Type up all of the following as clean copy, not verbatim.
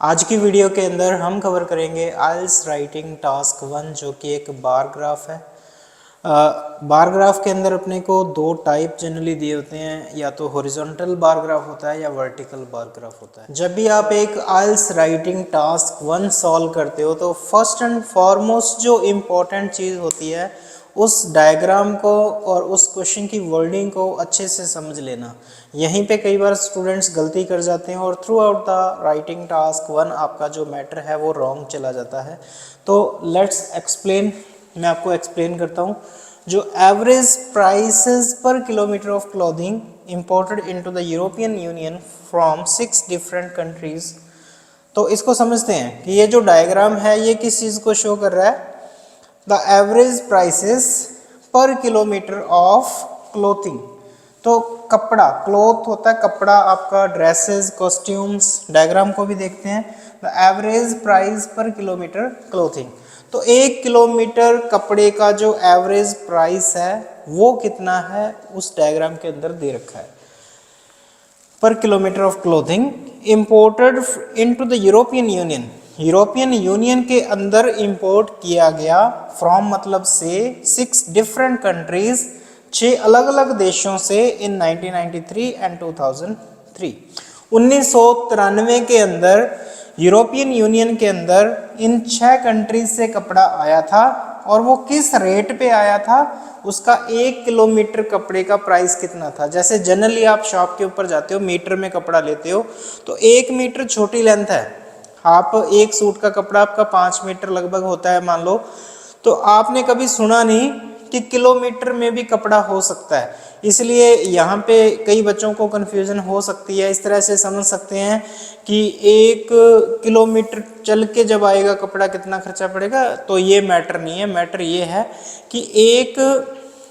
आज की वीडियो के अंदर हम कवर करेंगे आइल्स राइटिंग टास्क 1 जो कि एक बार ग्राफ है। बार ग्राफ के अंदर अपने को दो टाइप जनरली दिए होते हैं, या तो हॉरिजॉन्टल बार ग्राफ होता है या वर्टिकल बार ग्राफ होता है। जब भी आप एक आइल्स राइटिंग टास्क 1 सॉल्व करते हो तो फर्स्ट एंड फॉरमोस्ट जो इम्पोर्टेंट चीज़ होती है उस डायग्राम को और उस क्वेश्चन की वर्डिंग को अच्छे से समझ लेना। यहीं पे कई बार स्टूडेंट्स गलती कर जाते हैं और through out the writing task 1 आपका जो मैटर है वो रॉन्ग चला जाता है। तो लेट्स एक्सप्लेन, मैं आपको एक्सप्लेन करता हूँ। जो एवरेज प्राइसेस पर kilometre of clothing imported into the European union from 6 different countries, तो इसको समझते हैं कि ये जो डायग्राम है ये किस चीज़ को शो कर रहा है। द एवरेज प्राइसेस पर किलोमीटर ऑफ क्लोथिंग, तो कपड़ा, क्लोथ होता है कपड़ा आपका, ड्रेसेस, कॉस्ट्यूम्स, डायग्राम को भी देखते हैं। द एवरेज प्राइस पर किलोमीटर क्लोथिंग, तो 1 किलोमीटर कपड़े का जो एवरेज प्राइस है वो कितना है उस डायग्राम के अंदर दे रखा है। पर kilometre of clothing imported into the European union, European union के अंदर इंपोर्ट किया गया, फ्रॉम मतलब से 6 डिफरेंट कंट्रीज, 6 अलग अलग देशों से इन 1993 एंड 2003। 1993 के अंदर यूरोपियन यूनियन के अंदर इन 6 कंट्रीज से कपड़ा आया था, और वो किस रेट पे आया था, उसका 1 किलोमीटर कपड़े का प्राइस कितना था। जैसे जनरली आप शॉप के ऊपर जाते हो, मीटर में कपड़ा लेते हो, तो 1 मीटर छोटी लेंथ है, आप एक सूट का कपड़ा आपका 5 मीटर लगभग होता है मान लो, तो आपने कभी सुना नहीं कि किलोमीटर में भी कपड़ा हो सकता है। इसलिए यहाँ पे कई बच्चों को कन्फ्यूजन हो सकती है। इस तरह से समझ सकते हैं कि 1 किलोमीटर चल के जब आएगा कपड़ा कितना खर्चा पड़ेगा, तो ये मैटर नहीं है। मैटर ये है कि 1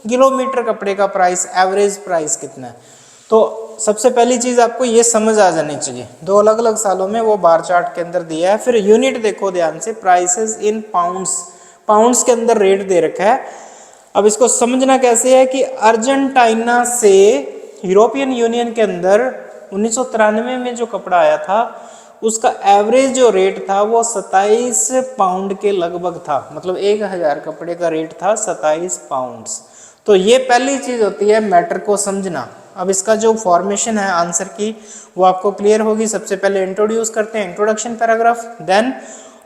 किलोमीटर कपड़े का प्राइस, एवरेज प्राइस कितना है। तो सबसे पहली चीज़ आपको ये समझ आ जानी चाहिए, दो अलग अलग सालों में वो बार चार्ट के अंदर दिया है। फिर यूनिट देखो ध्यान से, प्राइसेस इन पाउंड्स, पाउंड्स के अंदर रेट दे रखा है। अब इसको समझना कैसे है कि अर्जेंटीना से यूरोपियन यूनियन के अंदर 1993 में जो कपड़ा आया था उसका एवरेज जो रेट था वो 27 पाउंड के लगभग था, मतलब 1000 कपड़े का रेट था 27 पाउंड्स। तो ये पहली चीज़ होती है मैटर को समझना। अब इसका जो फॉर्मेशन है आंसर की वो आपको क्लियर होगी। सबसे पहले इंट्रोड्यूस करते हैं, इंट्रोडक्शन पैराग्राफ, देन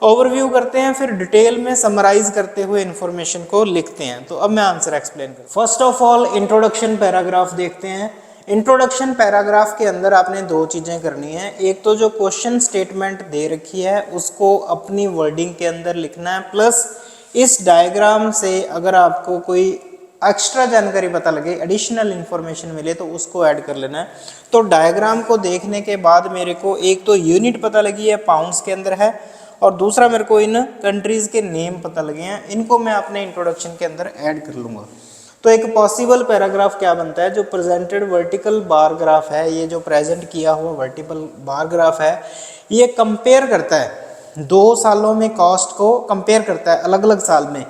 ओवरव्यू करते हैं, फिर डिटेल में समराइज करते हुए इंफॉर्मेशन को लिखते हैं। तो अब मैं आंसर एक्सप्लेन करूँ। First of all introduction paragraph देखते हैं। इंट्रोडक्शन पैराग्राफ के अंदर आपने दो चीज़ें करनी है। एक तो जो क्वेश्चन स्टेटमेंट दे रखी है उसको अपनी वर्डिंग के अंदर लिखना है, प्लस इस डायग्राम से अगर आपको कोई एक्स्ट्रा जानकारी पता लगे, एडिशनल इन्फॉर्मेशन मिले तो उसको ऐड कर लेना है। तो डायग्राम को देखने के बाद मेरे को एक तो यूनिट पता लगी है, पाउंड्स के अंदर है, और दूसरा मेरे को इन कंट्रीज़ के नेम पता लगे हैं, इनको मैं अपने इंट्रोडक्शन के अंदर ऐड कर लूँगा। तो एक पॉसिबल पैराग्राफ क्या बनता है, जो प्रेजेंटेड वर्टिकल बार ग्राफ है, ये जो प्रेजेंट किया हुआ वर्टिकल बार ग्राफ है, ये कंपेयर करता है 2 सालों में कॉस्ट को कंपेयर करता है अलग अलग साल में।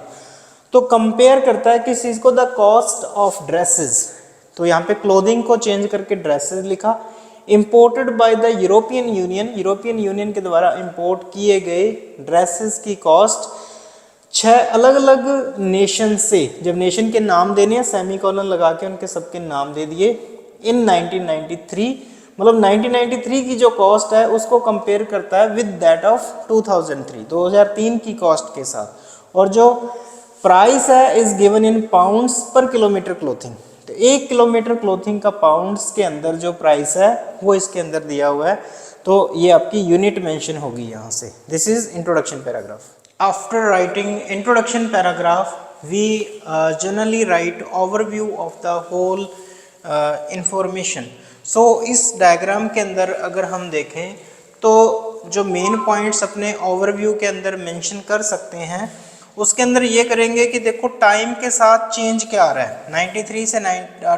तो कंपेयर करता है किस चीज़ को, द कॉस्ट ऑफ ड्रेसेस। तो यहाँ पे क्लोथिंग को चेंज करके ड्रेसेस लिखा। Imported by the European union, European union के द्वारा इंपोर्ट किए गए ड्रेसेस की कॉस्ट 6 अलग अलग नेशन से, जब नेशन के नाम देने हैं सेमीकोलन लगा के उनके सबके नाम दे दिए, इन 1993, मतलब 1993 की जो कॉस्ट है उसको कंपेयर करता है विद दैट ऑफ 2003, 2003 की कॉस्ट के साथ। और जो प्राइस है इज गिवन इन पाउंड्स पर किलोमीटर क्लोथिंग, तो 1 किलोमीटर क्लोथिंग का पाउंड्स के अंदर जो प्राइस है वो इसके अंदर दिया हुआ है। तो ये आपकी यूनिट मेंशन होगी यहाँ से। This is introduction paragraph. After writing introduction paragraph we generally write overview of the whole information. So इस डायग्राम के अंदर अगर हम देखें तो जो मेन पॉइंट्स अपने ओवरव्यू के अंदर मेंशन कर सकते हैं, उसके अंदर ये करेंगे कि देखो टाइम के साथ चेंज क्या आ रहा है। 93 से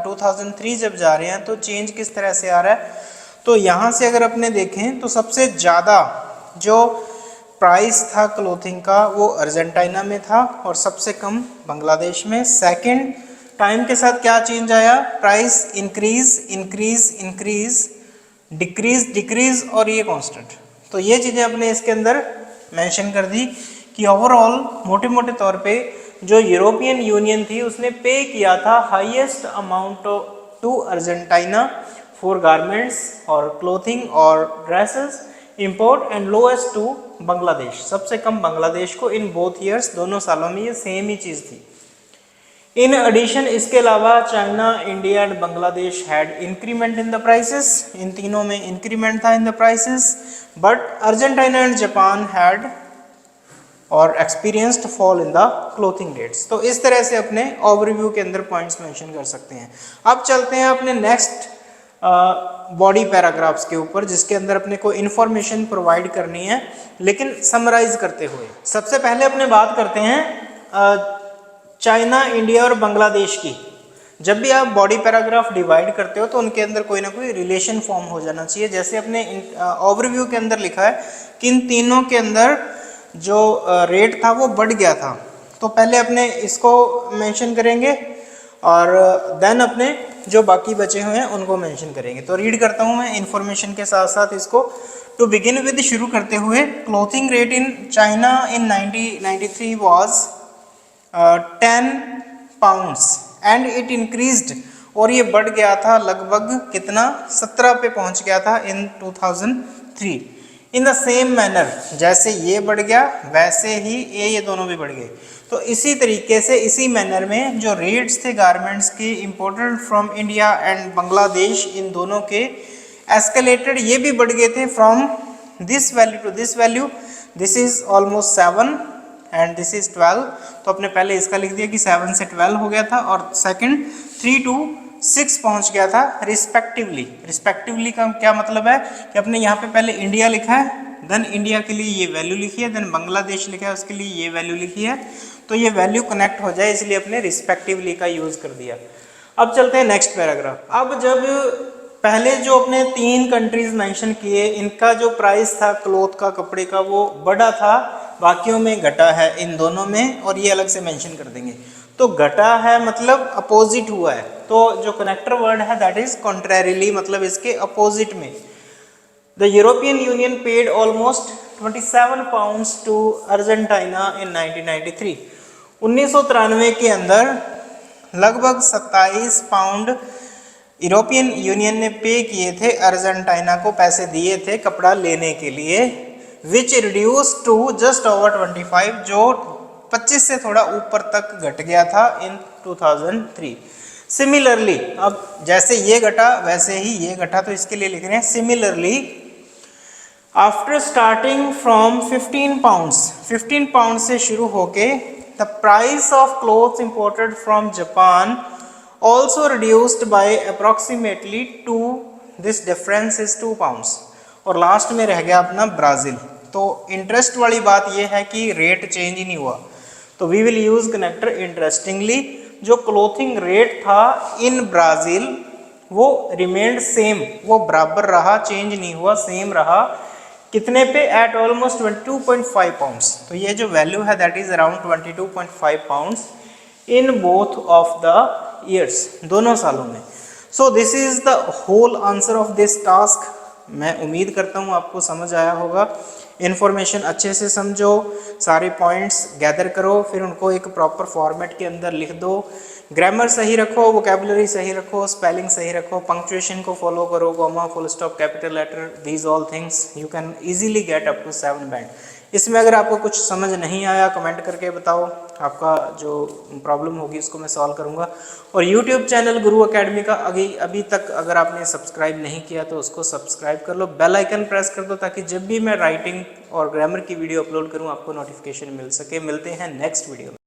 2003 जब जा रहे हैं तो चेंज किस तरह से आ रहा है। तो यहाँ से अगर अपने देखें तो सबसे ज़्यादा जो प्राइस था क्लोथिंग का वो अर्जेंटीना में था और सबसे कम बांग्लादेश में। सेकंड, टाइम के साथ क्या चेंज आया, price increase increase increase, decrease decrease और ये कांस्टेंट। तो ये चीज़ें अपने इसके अंदर मेंशन कर दी कि ओवरऑल मोटे मोटे तौर पे जो यूरोपियन यूनियन थी उसने पे किया था highest amount to Argentina for garments और क्लोथिंग और dresses import and lowest to Bangladesh, सबसे कम बांग्लादेश को इन बोथ ईयर्स, दोनों सालों में ये सेम ही चीज़ थी। इन एडिशन इसके अलावा China, India and Bangladesh had increment in the prices, इन तीनों में इंक्रीमेंट था in the prices, but Argentina and Japan had और experienced fall in the clothing rates. तो इस तरह से अपने ओवरव्यू के अंदर पॉइंट्स मेंशन कर सकते हैं। अब चलते हैं अपने नेक्स्ट बॉडी पैराग्राफ्स के ऊपर, जिसके अंदर अपने को इन्फॉर्मेशन प्रोवाइड करनी है, लेकिन समराइज करते हुए। सबसे पहले अपने बात करते हैं चाइना, इंडिया और बांग्लादेश की। जब भी आप बॉडी पैराग्राफ डिवाइड करते हो तो उनके अंदर कोई ना कोई रिलेशन फॉर्म हो जाना चाहिए। जैसे अपने ओवरव्यू के अंदर लिखा है कि इन तीनों के अंदर जो रेट था वो बढ़ गया था, तो पहले अपने इसको मेंशन करेंगे और देन अपने जो बाकी बचे हुए हैं उनको मेंशन करेंगे। तो रीड करता हूँ मैं इन्फॉर्मेशन के साथ साथ इसको। टू बिगिन विद, शुरू करते हुए, clothing rate in China in 1993 was 10 pounds and it increased, और ये बढ़ गया था लगभग कितना, 17 पे पहुंच गया था इन 2003। इन द सेम मैनर, जैसे ये बढ़ गया वैसे ही ये दोनों भी बढ़ गए। तो इसी तरीके से इसी मैनर में जो रेट्स थे गारमेंट्स की imported from India and Bangladesh, इन दोनों के एस्केलेटेड, ये भी बढ़ गए थे from this value to this value. This is almost 7 and this is 12। तो अपने पहले इसका लिख दिया कि 7 से 12 हो गया था, और सेकंड 3 to 6 पहुंच गया था रिस्पेक्टिवली। रिस्पेक्टिवली का क्या मतलब है कि अपने यहाँ पे पहले इंडिया लिखा है, देन इंडिया के लिए ये वैल्यू लिखी है, देन बांग्लादेश लिखा है उसके लिए ये वैल्यू लिखी है। तो ये वैल्यू कनेक्ट हो जाए इसलिए अपने रिस्पेक्टिवली का यूज कर दिया। अब चलते हैं नेक्स्ट पैराग्राफ। अब जब पहले जो अपने 3 कंट्रीज मेंशन किए, इनका जो प्राइस था क्लोथ का, कपड़े का, वो बढ़ा था, बाकियों में घटा है इन दोनों में, और ये अलग से मेंशन कर देंगे। तो घटा है मतलब अपोजिट हुआ है, तो जो कनेक्टर वर्ड है दैट इज कॉन्ट्रेरिली, मतलब इसके अपोजिट में। The European Union paid almost 27 pounds to Argentina in 1993। 1993 के अंदर लगभग 27 पाउंड यूरोपियन यूनियन ने पे किए थे, अर्जेंटीना को पैसे दिए थे कपड़ा लेने के लिए, which reduce to just over 25, जो 25 से थोड़ा ऊपर तक घट गया था इन 2003। सिमिलरली, अब जैसे ये घटा वैसे ही ये घटा, तो इसके लिए लिख रहे हैं similarly after starting from 15 pound से शुरू होके the price of clothes imported from Japan also reduced by approximately 2, this difference is 2 pounds. और लास्ट में रह गया अपना ब्राज़ील। तो इंटरेस्ट वाली बात यह है कि रेट चेंज ही नहीं हुआ, तो we will use connector interestingly. जो क्लोथिंग रेट था इन ब्राज़ील वो रिमेन्ड सेम, वो बराबर रहा, चेंज नहीं हुआ, सेम रहा। कितने पे? At almost 22.5 pounds. तो ये जो वैल्यू है that is around 22.5 pounds in both of the years, दोनों सालों में। So this is the whole answer of this task. मैं उम्मीद करता हूँ आपको समझ आया होगा। इन्फॉर्मेशन अच्छे से समझो, सारे पॉइंट्स गैदर करो, फिर उनको एक प्रॉपर फॉर्मेट के अंदर लिख दो। ग्रामर सही रखो, वोकैबुलरी सही रखो, स्पेलिंग सही रखो, पंक्चुएशन को फॉलो करो, comma, full stop, capital letter, these all things you can easily get up to 7 band. इसमें अगर आपको कुछ समझ नहीं आया कमेंट करके बताओ, आपका जो प्रॉब्लम होगी उसको मैं सॉल्व करूंगा। और YouTube चैनल गुरु एकेडमी का अभी तक अगर आपने सब्सक्राइब नहीं किया तो उसको सब्सक्राइब कर लो, बेल आइकन प्रेस कर दो, ताकि जब भी मैं राइटिंग और ग्रामर की वीडियो अपलोड करूं आपको नोटिफिकेशन मिल सके। मिलते हैं नेक्स्ट वीडियो में।